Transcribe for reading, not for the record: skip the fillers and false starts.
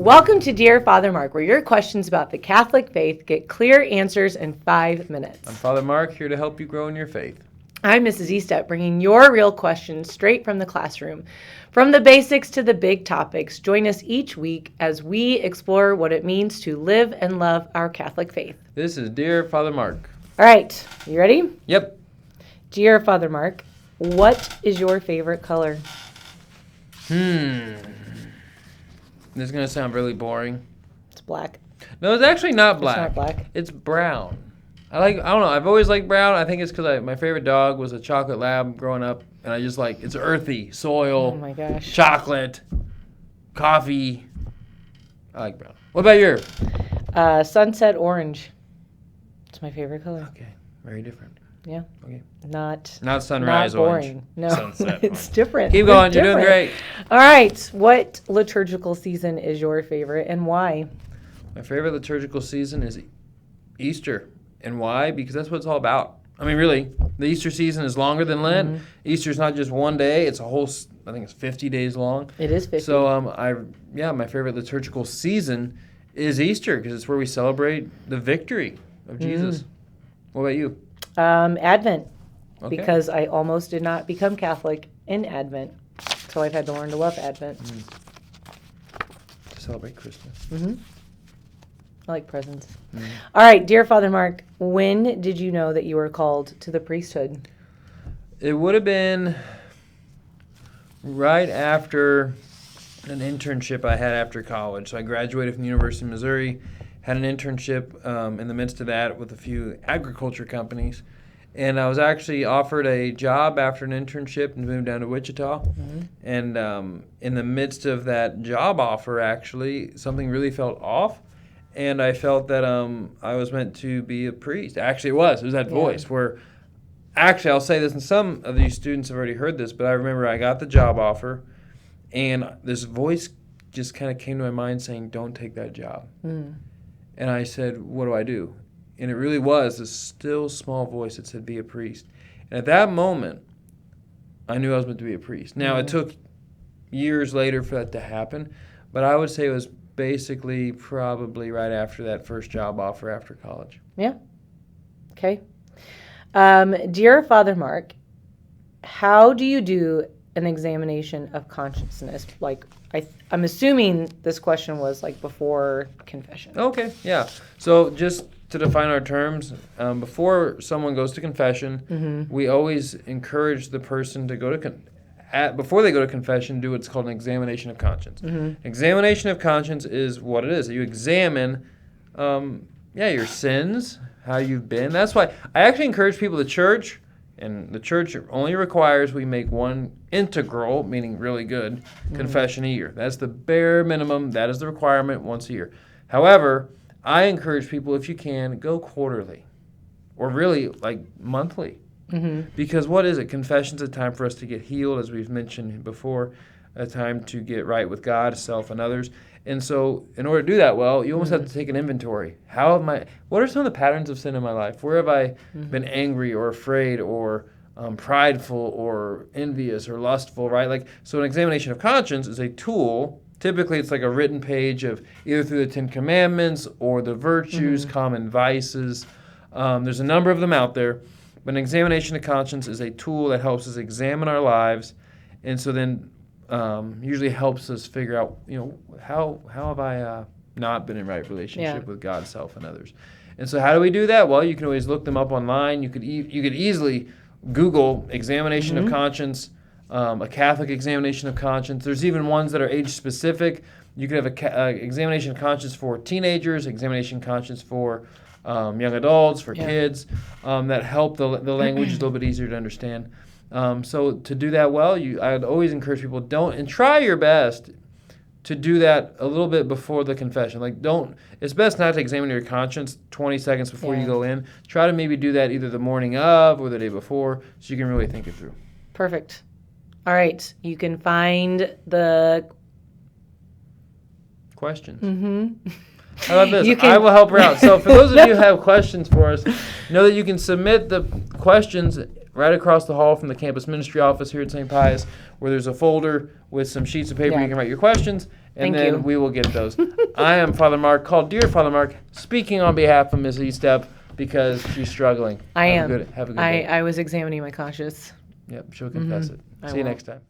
Welcome to Dear Father Mark, where your questions about the Catholic faith get clear answers in 5 minutes. I'm Father Mark, here to help you grow in your faith. I'm Mrs. Estep, bringing your real questions straight from the classroom. From the basics to the big topics, join us each week as we explore what it means to live and love our Catholic faith. This is Dear Father Mark. All right, you ready? Yep. Dear Father Mark, what is your favorite color? This is going to sound really boring. It's black. No, it's actually not black. It's not black. It's brown. I don't know. I've always liked brown. I think it's because my favorite dog was a chocolate lab growing up. And I just like, it's earthy, soil, Oh my gosh. chocolate, coffee. I like brown. What about yours? Sunset orange. It's my favorite color. Okay, very different. Yeah. Okay. Not Sunrise not boring. orange. No, Sunset it's orange. different. Keep going. It's You're doing different. great. All right. What liturgical season is your favorite and why? My favorite liturgical season is Easter. And why? Because that's what it's all about. I mean, really, the Easter season is longer than Lent. Mm-hmm. Easter's not just one day. It's a whole, I think it's 50 days long. It is 50. So, my favorite liturgical season is Easter because it's where we celebrate the victory of Jesus. What about you? Advent. Okay. Because I almost did not become Catholic in Advent. So I've had to learn to love Advent. To celebrate Christmas. I like presents. All right, dear Father Mark, when did you know that you were called to the priesthood? It would have been right after an internship I had after college. So I graduated from the University of Missouri, had an internship in the midst of that with a few agriculture companies. And I was actually offered a job after an internship and moved down to Wichita. And in the midst of that job offer, actually, something really felt off. And I felt that I was meant to be a priest. Actually, it was that voice where, actually, I'll say this, and some of these students have already heard this, but I remember I got the job offer, and this voice just kind of came to my mind saying, don't take that job. And I said, what do I do? And it really was this still small voice that said, be a priest. And at that moment, I knew I was meant to be a priest. Now, it took years later for that to happen, but I would say it was basically probably right after that first job offer after college. Yeah. Okay. Dear Father Mark, how do you do an examination of consciousness? Like, I'm assuming this question was like before confession. Okay, yeah. So just to define our terms, before someone goes to confession, we always encourage the person to go to before they go to confession, do what's called an examination of conscience. Examination of conscience is what it is. You examine, your sins, how you've been. That's why I actually encourage people to church, and the church only requires we make one integral, meaning really good, confession a year. That's the bare minimum. That is the requirement once a year. However, I encourage people, if you can, go quarterly or really like monthly. Because what is it? Confession's a time for us to get healed, as we've mentioned before, a time to get right with God, self, and others. And so in order to do that well, you almost have to take an inventory. What are some of the patterns of sin in my life? Where have I been angry or afraid or prideful or envious or lustful, right? So an examination of conscience is a tool. Typically, it's like a written page of either through the Ten Commandments or the virtues, common vices. There's a number of them out there. But an examination of conscience is a tool that helps us examine our lives, and so then usually helps us figure out, how have I not been in right relationship with God, self, and others. And so how do we do that? Well, you can always look them up online. You could easily Google examination of conscience, a Catholic examination of conscience. There's even ones that are age-specific. You could have an examination of conscience for teenagers, examination of conscience for young adults, for kids, that help the language is a little bit easier to understand. So to do that well, I'd always encourage people, try your best to do that a little bit before the confession. It's best not to examine your conscience 20 seconds before you go in. Try to maybe do that either the morning of or the day before so you can really think it through. Perfect. All right. You can find the questions. How about this? I will help her out. So for those of you who have questions for us, know that you can submit the questions right across the hall from the campus ministry office here at St. Pius, where there's a folder with some sheets of paper Yeah. you can write your questions, and Thank then you. we will get those. I am Father Mark, called Dear Father Mark, speaking on behalf of Ms. Estep because she's struggling. I Have am. A good day. I was examining my conscience. Yep, she'll confess it. I See you will. next time.